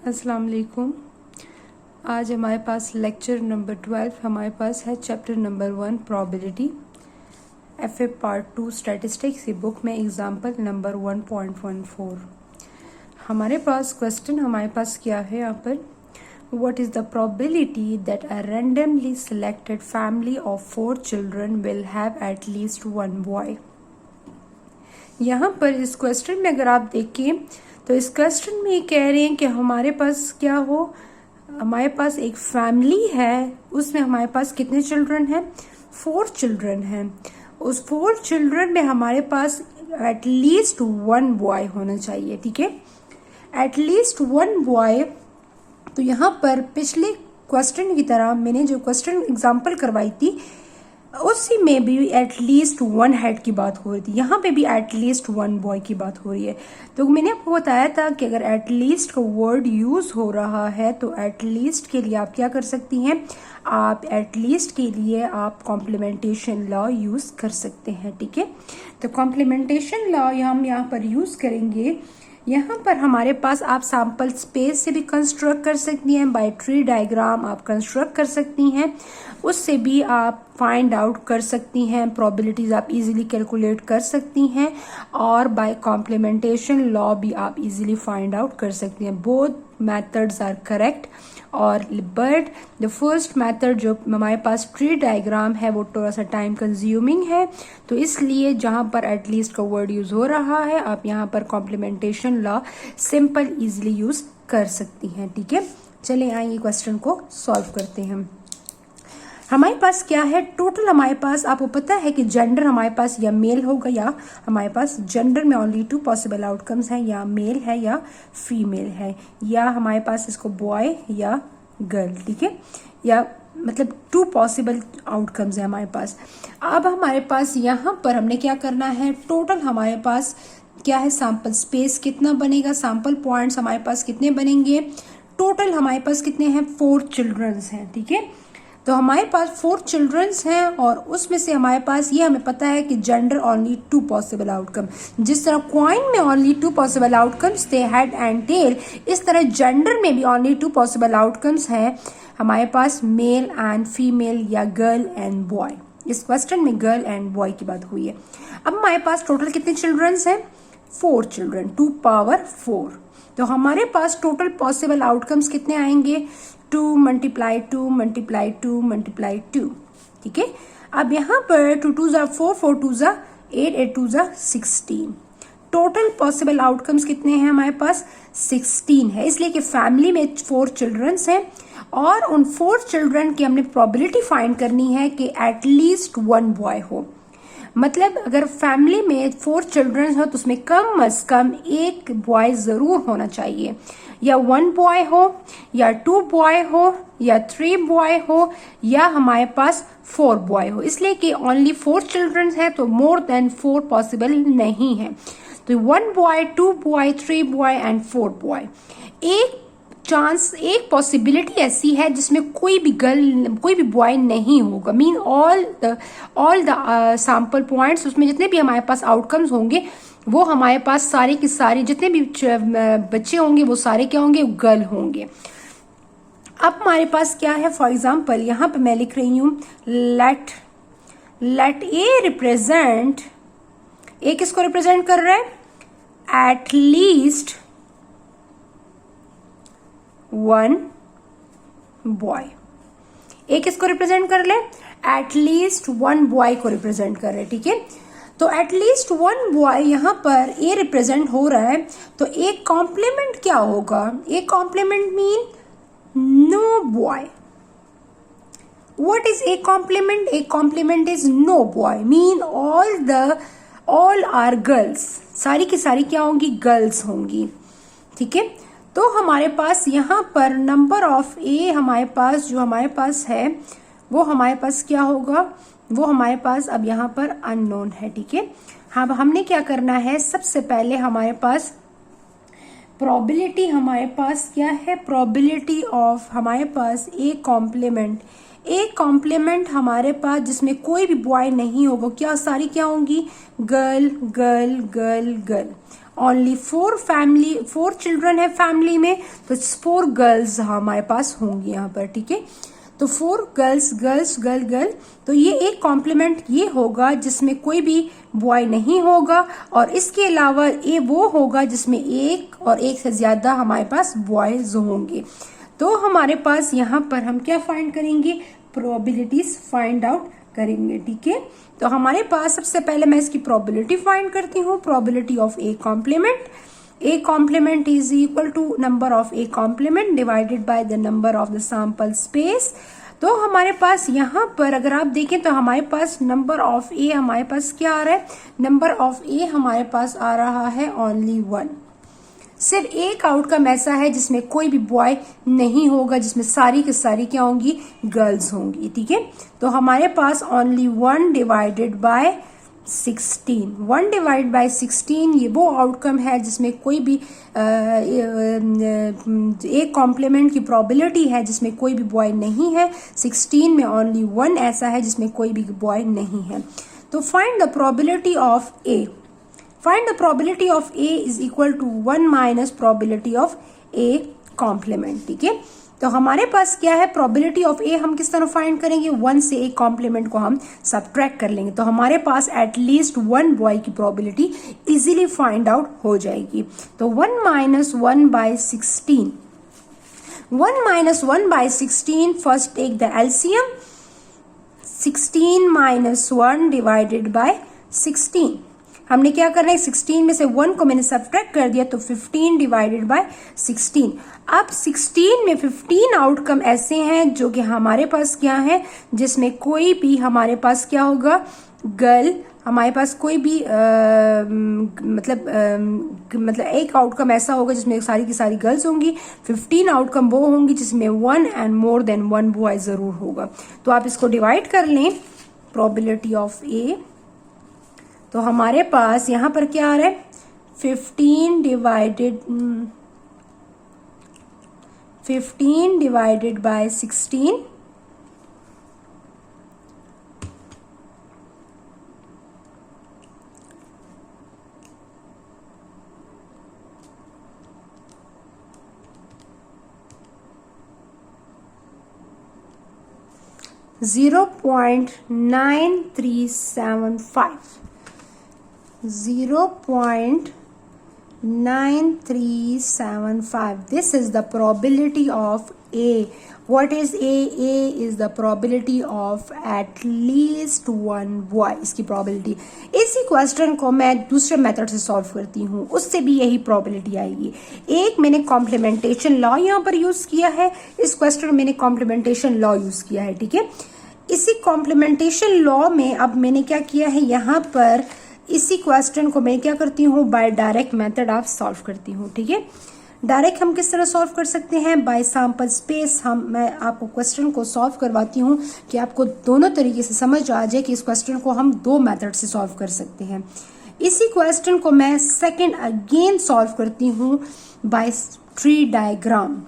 अस्सलाम वालेकुम। आज हमारे पास लेक्चर नंबर 12 हमारे पास है chapter number 1 probability FA part 2 statistics की बुक में एग्जांपल नंबर 1.14। हमारे पास क्वेश्चन हमारे पास क्या है यहाँ पर, what is the probability that a randomly selected family of 4 children will have eight least 1 boy. यहाँ पर इस क्वेश्चन में अगर आप देखें तो इस क्वेश्चन में ये कह रहे हैं कि हमारे पास क्या हो, हमारे पास एक फैमिली है, उसमें हमारे पास कितने चिल्ड्रन हैं, 4 चिल्ड्रन हैं। उस 4 चिल्ड्रन में हमारे पास एट लीस्ट 1 बॉय होना चाहिए, ठीक है, एट लीस्ट 1 बॉय। तो यहाँ पर पिछले क्वेश्चन की तरह मैंने जो क्वेश्चन एग्जाम्पल करवाई थी उसी में भी एट लीस्ट 1 हेड की बात हो रही थी, यहाँ पे भी एट लीस्ट 1 बॉय की बात हो रही है। तो मैंने आपको बताया था कि अगर एट लीस्ट का वर्ड यूज हो रहा है तो एट लीस्ट के लिए आप क्या कर सकती हैं, आप एट लीस्ट के लिए आप कॉम्प्लीमेंटेशन लॉ यूज कर सकते हैं, ठीक है। तो कॉम्प्लीमेंटेशन लॉ हम यहाँ पर यूज करेंगे। यहाँ पर हमारे पास आप सैंपल स्पेस से भी कंस्ट्रक्ट कर सकती हैं, बाय ट्री डायग्राम आप कंस्ट्रक्ट कर सकती हैं, उससे भी आप फाइंड आउट कर सकती हैं, प्रोबेबिलिटीज आप इजीली कैलकुलेट कर सकती हैं, और बाय कॉम्प्लीमेंटेशन लॉ भी आप इजीली फाइंड आउट कर सकती हैं। बोथ मेथड्स आर करेक्ट, और बट द फर्स्ट मेथड जो हमारे पास ट्री डायग्राम है वो थोड़ा सा टाइम कंज्यूमिंग है, तो इसलिए जहां पर एटलीस्ट का वर्ड यूज हो रहा है आप यहां पर complementation law simple easily use कर सकती हैं, ठीक है। चले आइए क्वेश्चन को सॉल्व करते हैं। हमारे पास क्या है, टोटल हमारे पास आपको पता है कि जेंडर हमारे पास या मेल होगा, या हमारे पास जेंडर में ओनली 2 पॉसिबल आउटकम्स हैं, या मेल है या फीमेल है, या हमारे पास इसको बॉय या गर्ल, ठीक है, या मतलब 2 पॉसिबल आउटकम्स है हमारे पास। अब हमारे पास यहाँ पर हमने क्या करना है, टोटल हमारे पास क्या है, सैंपल स्पेस कितना बनेगा, सैंपल पॉइंट्स हमारे पास कितने बनेंगे, टोटल हमारे पास कितने हैं, 4 चिल्ड्रंस हैं, ठीक है। तो हमारे पास 4 चिल्ड्रंस हैं और उसमें से हमारे पास ये हमें पता है कि जेंडर ओनली 2 पॉसिबल आउटकम, जिस तरह क्वाइन में ओनली 2 पॉसिबल आउटकम्स थे, हेड एंड टेल, इस तरह जेंडर में भी ओनली 2 पॉसिबल आउटकम्स हैं हमारे पास, मेल एंड फीमेल या गर्ल एंड बॉय। इस क्वेश्चन में गर्ल एंड बॉय की बात हुई है। अब हमारे पास टोटल कितने चिल्ड्रंस हैं, 4 चिल्ड्रन, 2 पावर 4। तो हमारे पास टोटल पॉसिबल आउटकम्स कितने आएंगे, 2 × 2 × 2 × 2, ठीक है। अब यहाँ पर 2 2 ज़ा 4, 4 2 ज़ा 8, 8 2 ज़ा 16। टोटल पॉसिबल आउटकम्स कितने हैं हमारे पास, 16 है, इसलिए कि फैमिली में 4 चिल्ड्रंस हैं और उन 4 चिल्ड्रन की हमने प्रोबेबिलिटी फाइंड करनी है कि एट लीस्ट 1 बॉय हो। मतलब अगर फैमिली में 4 चिल्ड्रन हो तो उसमें कम से कम 1 बॉय जरूर होना चाहिए, या 1 बॉय हो, या 2 बॉय हो, या 3 बॉय हो, या हमारे पास 4 बॉय हो, इसलिए कि ओनली 4 चिल्ड्रन है तो मोर देन 4 पॉसिबल नहीं है। तो 1 boy, 2 boy, 3 boy and 4 boy. एक चांस, एक पॉसिबिलिटी ऐसी है जिसमें कोई भी गर्ल, कोई भी बॉय नहीं होगा, mean all the sample points, उसमें जितने भी हमारे पास आउटकम्स होंगे वो हमारे पास सारे के सारे जितने भी बच्चे होंगे वो सारे क्या होंगे, गर्ल होंगे। अब हमारे पास क्या है, फॉर एग्जाम्पल यहाँ पे मैं लिख रही हूँ लेट ए रिप्रेजेंट, ए किसको रिप्रेजेंट कर रहा है, एट लीस्ट 1 बॉय। ए किसको रिप्रेजेंट कर ले, एट लीस्ट 1 बॉय को रिप्रेजेंट कर रहे, ठीक है। तो एट लीस्ट 1 बॉय यहाँ पर ए रिप्रेजेंट हो रहा है, तो एक कॉम्प्लीमेंट क्या होगा, एक complement mean no boy. What is a complement, a complement is no boy, mean all are girls, सारी की सारी क्या होंगी, गर्ल्स होंगी, ठीक है। तो हमारे पास यहाँ पर नंबर ऑफ ए हमारे पास जो हमारे पास है वो हमारे पास क्या होगा, वो हमारे पास अब यहाँ पर अननोन है, ठीक है। हाँ, हमने क्या करना है, सबसे पहले हमारे पास प्रोबेबिलिटी, हमारे पास क्या है, प्रोबेबिलिटी ऑफ हमारे पास ए कॉम्प्लीमेंट हमारे पास जिसमें कोई भी बॉय नहीं होगा, क्या सारी क्या होंगी, girl girl girl girl, only 4 children है फैमिली में, तो 4 गर्ल्स हमारे पास होंगी यहाँ पर, ठीक है। तो 4 गर्ल्स, गर्ल, तो ये एक कॉम्प्लीमेंट ये होगा जिसमें कोई भी बॉय नहीं होगा, और इसके अलावा ये वो होगा जिसमें एक और एक से ज्यादा हमारे पास बॉयज होंगे। तो हमारे पास यहाँ पर हम क्या फाइंड करेंगे, प्रोबेबिलिटीज फाइंड आउट करेंगे, ठीक है। तो हमारे पास सबसे पहले मैं इसकी प्रोबेबिलिटी फाइंड करती हूँ, probability of a complement is equal to number of a complement divided by the number of the sample space. तो हमारे पास यहाँ पर अगर आप देखें तो हमारे पास नंबर ऑफ ए हमारे पास क्या आ रहा है, नंबर ऑफ ए हमारे पास आ रहा है ओनली 1। सिर्फ एक आउटकम ऐसा है जिसमें कोई भी बॉय नहीं होगा, जिसमें सारी की सारी क्या होंगी, गर्ल्स होंगी, ठीक है। तो हमारे पास only 1 divided by 16, 1 divide by 16 ये वो आउटकम है जिसमें कोई भी एक कॉम्प्लीमेंट की प्रोबेबिलिटी है जिसमें कोई भी बॉय नहीं है। 16 में ओनली 1 ऐसा है जिसमें कोई भी बॉय नहीं है। तो find the probability of A, find the probability of A is equal to 1 minus probability of A complement, ठीक है। तो हमारे पास क्या है, probability of A हम किस तरह फाइंड करेंगे, 1 से A complement को हम सब्ट्रैक्ट कर लेंगे, तो हमारे पास एटलीस्ट 1 बॉय की probability इजीली फाइंड आउट हो जाएगी। तो 1 minus 1 by 16, 1 minus 1 by 16, first take the LCM, 16 minus 1 divided by 16, हमने क्या करना है, 16 में से 1 को मैंने सब्ट्रैक्ट कर दिया, तो 15 डिवाइडेड बाय 16। अब 16 में 15 आउटकम ऐसे हैं जो कि हमारे पास क्या है, जिसमें कोई भी हमारे पास क्या होगा, गर्ल, हमारे पास कोई भी मतलब एक आउटकम ऐसा होगा जिसमें सारी की सारी गर्ल्स होंगी। 15 आउटकम वो होंगी जिसमें 1 एंड मोर देन 1 बॉय जरूर होगा। तो आप इसको डिवाइड कर लें, प्रोबेबिलिटी ऑफ ए, तो हमारे पास यहां पर क्या आ रहा है, 15 divided by 16, .9375. This is the probability of A. What is A? A is the probability of at least 1 boy. इसकी probability, इसी क्वेश्चन को मैं दूसरे मेथड से सॉल्व करती हूँ, उससे भी यही probability आएगी। एक मैंने कॉम्प्लीमेंटेशन लॉ यहाँ पर यूज किया है, इस क्वेश्चन में मैंने कॉम्प्लीमेंटेशन लॉ यूज किया है, ठीक है। इसी कॉम्प्लीमेंटेशन लॉ में अब मैंने क्या किया है, यहाँ पर इसी क्वेश्चन को मैं क्या करती हूँ, बाय डायरेक्ट मेथड आप सॉल्व करती हूँ, ठीक है। डायरेक्ट हम किस तरह सॉल्व कर सकते हैं, बाय सैंपल स्पेस। मैं आपको क्वेश्चन को सॉल्व करवाती हूँ कि आपको दोनों तरीके से समझ आ जाए कि इस क्वेश्चन को हम 2 मेथड से सॉल्व कर सकते हैं। इसी क्वेश्चन को मैं सेकेंड अगेन सॉल्व करती हूँ by tree diagram.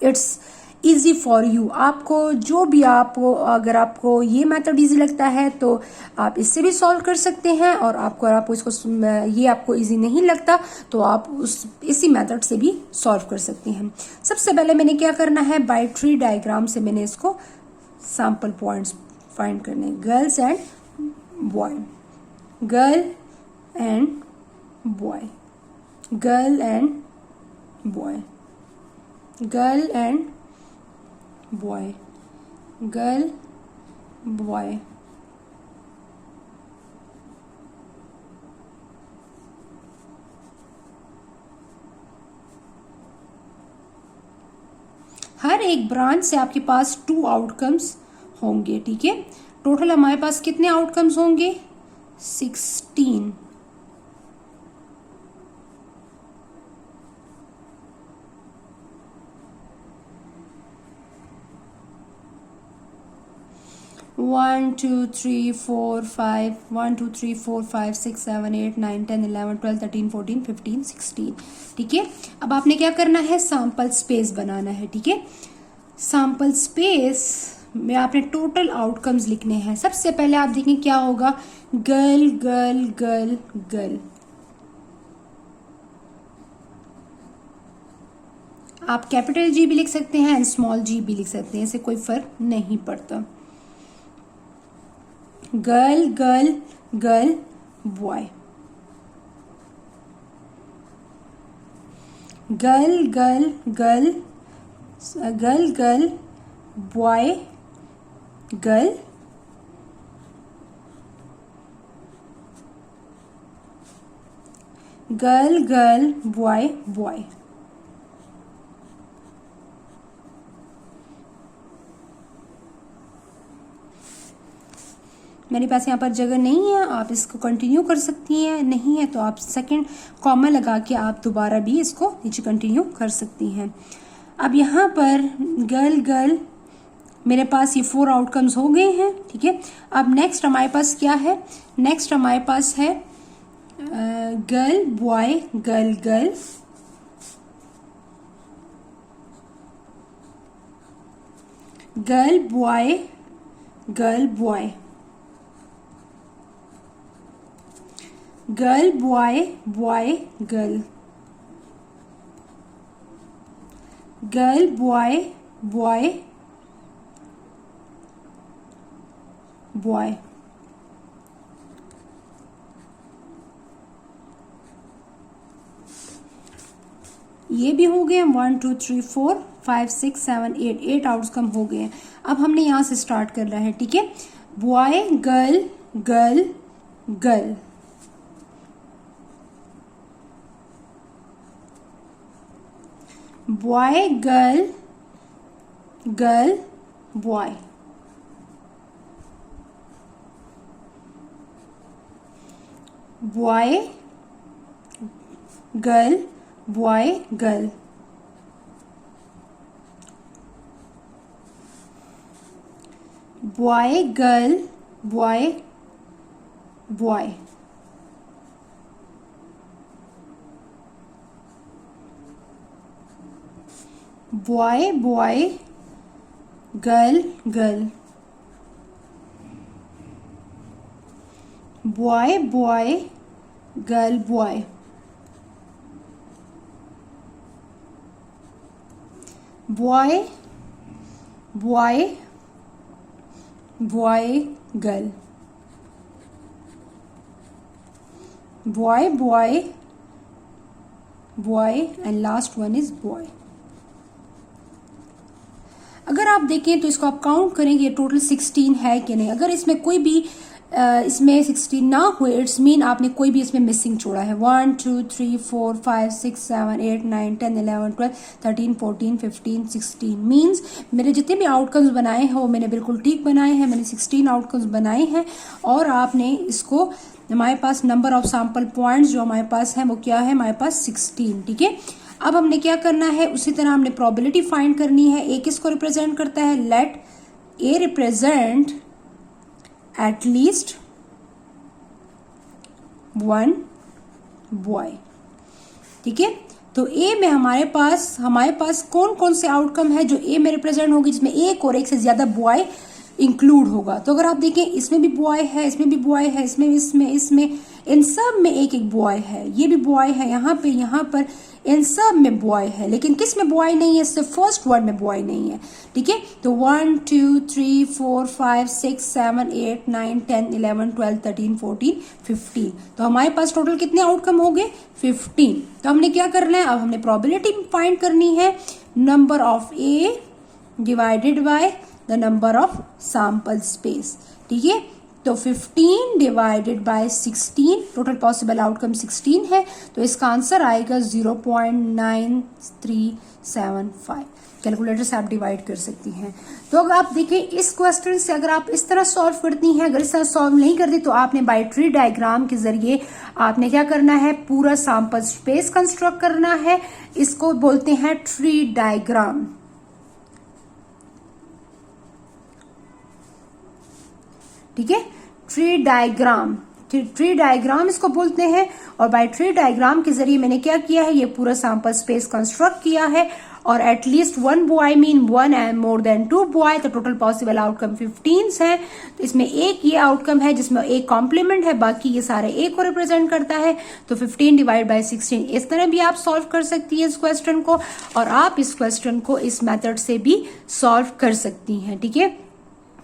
It's easy for you, आपको जो भी आपको, अगर आपको ये मेथड इजी लगता है तो आप इससे भी सॉल्व कर सकते हैं, और आपको इसको ये आपको इजी नहीं लगता तो आप इसी मेथड से भी सॉल्व कर सकते हैं। सबसे पहले मैंने क्या करना है, बाय ट्री डायग्राम से मैंने इसको सैंपल पॉइंट्स फाइंड करने, girls and boy, girl and boy, girl and boy, girl and boy, girl, boy, हर एक ब्रांच से आपके पास 2 आउटकम्स होंगे, ठीक है। टोटल हमारे पास कितने आउटकम्स होंगे, 16। 1 2 3 4 5 1 2 3 4 5 6 7 8 9 10 11 12 13 14 15 16, ठीक है। अब आपने क्या करना है, सैंपल स्पेस बनाना है, ठीक है। सैंपल स्पेस में आपने टोटल आउटकम्स लिखने हैं। सबसे पहले आप देखें क्या होगा, गर्ल गर्ल गर्ल गर्ल, आप कैपिटल जी भी लिख सकते हैं एंड स्मॉल जी भी लिख सकते हैं, इससे कोई फर्क नहीं पड़ता। Girl girl girl boy, girl girl girl girl girl boy girl, girl girl boy boy. मेरे पास यहाँ पर जगह नहीं है, आप इसको कंटिन्यू कर सकती हैं, नहीं है तो आप सेकंड कॉमा लगा के आप दोबारा भी इसको नीचे कंटिन्यू कर सकती हैं। अब यहाँ पर गर्ल गर्ल मेरे पास ये 4 आउटकम्स हो गए हैं, ठीक है। अब नेक्स्ट हमारे पास क्या है, नेक्स्ट हमारे पास है girl boy girl girl, girl boy girl boy, girl boy boy girl, girl boy boy boy. ये भी हो गए 1 2 3 4 5 6 7 8 आउटकम हो गए हैं। अब हमने यहां से स्टार्ट करना है, ठीक है। Boy girl girl girl, boy girl girl boy, boy girl boy girl, boy girl boy boy, boy boy girl girl, boy boy girl boy, boy boy boy girl, boy boy boy and last one is boy. अगर आप देखें तो इसको आप count करेंगे total 16 है कि नहीं। अगर इसमें कोई भी इसमें 16 ना हुए, इट्स मीन आपने कोई भी इसमें मिसिंग छोड़ा है। 1 2 3 4 5 6 7 8 9 10 11 12 13 14 15 16 मीन्स मेरे जितने भी आउटकम्स बनाए हैं वो मैंने बिल्कुल ठीक बनाए हैं। मैंने 16 आउटकम्स बनाए हैं और आपने इसको, हमारे पास नंबर ऑफ सैंपल पॉइंट्स जो हमारे पास है वो क्या है, हमारे पास 16, ठीक है। अब हमने क्या करना है, उसी तरह हमने प्रोबेबिलिटी फाइंड करनी है। ए किसको रिप्रेजेंट करता है, let A represent at least 1 boy, ठीक है। तो ए में हमारे पास कौन कौन से आउटकम है जो ए में रिप्रेजेंट होगी, जिसमें एक और एक से ज्यादा बॉय इंक्लूड होगा। तो अगर आप देखें इसमें भी बॉय है, इसमें भी बॉय है, इसमें इन सब में एक एक बॉय है, ये भी बॉय है, यहाँ पर इन सब में बॉय है, लेकिन किस में बॉय नहीं है, सिर्फ फर्स्ट वर्ड में बॉय नहीं है, ठीक है। तो 1 2 3 4 5 6 7 8 9 10 11 12 13 14 15। तो हमारे पास टोटल कितने आउटकम हो गए, 15। तो हमने क्या करना है, अब हमने प्रोबेबिलिटी फाइंड करनी है, number of A divided by the number of sample space, ठीक है। तो 15 divided by 16, total possible outcome 16 है, तो इसका आंसर आएगा 0.9375। कैलकुलेटर से आप डिवाइड कर सकती हैं। तो अगर आप देखें इस क्वेश्चन से अगर आप इस तरह सॉल्व करती हैं, अगर इस तरह सॉल्व नहीं करती तो आपने बाय ट्री डायग्राम के जरिए आपने क्या करना है, पूरा सैंपल स्पेस कंस्ट्रक्ट करना है। इसको बोलते हैं ट्री डायग्राम, ठीक है। ट्री डायग्राम इसको बोलते हैं। और बाय ट्री डायग्राम के जरिए मैंने क्या किया है, ये पूरा सैंपल स्पेस कंस्ट्रक्ट किया है और at least 1 boy mean 1 and more than 2 boy, तो टोटल पॉसिबल आउटकम 15 है। तो इसमें एक ये आउटकम है जिसमें एक कॉम्प्लीमेंट है, बाकी ये सारे एक को रिप्रेजेंट करता है। तो 15 डिवाइड बाय 16 इस तरह भी आप सॉल्व कर सकती है इस क्वेश्चन को, और आप इस क्वेश्चन को इस मेथड से भी सॉल्व कर सकती हैं। ठीक है,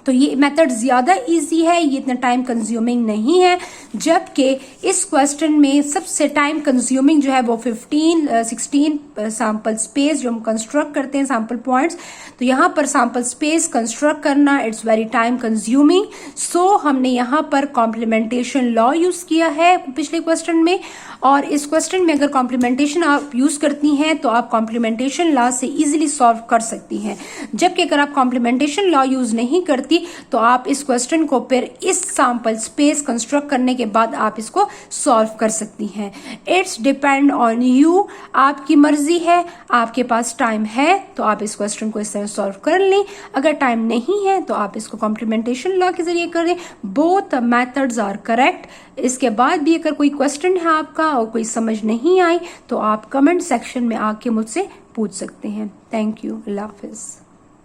तो ये मेथड ज्यादा इजी है, ये इतना टाइम कंज्यूमिंग नहीं है, जबकि इस क्वेश्चन में सबसे टाइम कंज्यूमिंग जो है वो 16 सैंपल स्पेस जो हम कंस्ट्रक्ट करते हैं सैंपल पॉइंट्स, तो यहाँ पर सैंपल स्पेस कंस्ट्रक्ट करना इट्स वेरी टाइम कंज्यूमिंग। सो हमने यहाँ पर कॉम्प्लीमेंटेशन लॉ यूज किया है पिछले क्वेश्चन में, और इस क्वेश्चन में अगर कॉम्प्लीमेंटेशन आप यूज करती हैं तो आप कॉम्प्लीमेंटेशन लॉ से इजीली सॉल्व कर सकती हैं, जबकि अगर आप कॉम्प्लीमेंटेशन लॉ यूज नहीं करती तो आप इस क्वेश्चन को फिर इस सैंपल स्पेस कंस्ट्रक्ट करने के बाद आप इसको सॉल्व कर सकती हैं। इट्स डिपेंड ऑन यू, आपकी मर्जी है, आपके पास टाइम है तो आप इस क्वेश्चन को इस तरह सॉल्व कर लें, अगर टाइम नहीं है तो आप इसको कॉम्प्लीमेंटेशन लॉ के जरिए कर दें। Both methods are correct. इसके बाद भी अगर कोई क्वेश्चन है आपका और कोई समझ नहीं आई तो आप कमेंट सेक्शन में आके मुझसे पूछ सकते हैं। Thank you, Allah Hafiz.